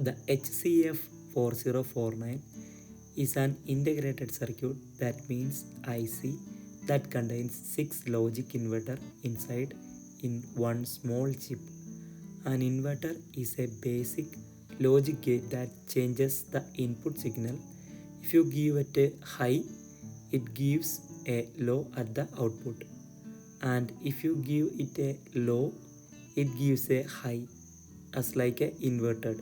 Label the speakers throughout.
Speaker 1: The HCF4049 is an integrated circuit, that means IC, that contains 6 logic inverter inside in one small chip. An inverter is a basic logic gate that changes the input signal. If you give it a high, it gives a low at the output, and if you give it a low, it gives a high, as like a inverted.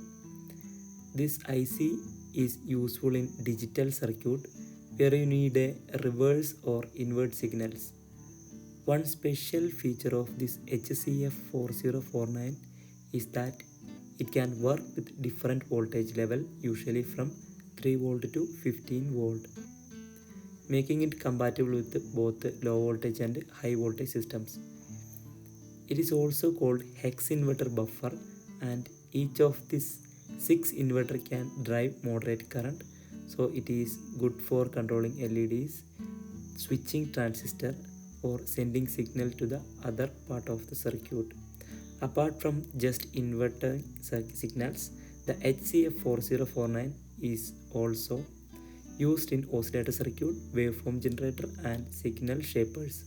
Speaker 1: This IC is useful in digital circuit where you need a reverse or invert signals. One special feature of this HCF4049 is that it can work with different voltage level, usually from 3 volt to 15 volt, making it compatible with both low voltage and high voltage systems. It is also called Hex Inverter buffer, and each of these 6 inverter can drive moderate current, so it is good for controlling LEDs, switching transistor, or sending signal to the other part of the circuit. Apart from just inverter signals, the HCF4049 is also used in oscillator circuit, waveform generator, and signal shapers.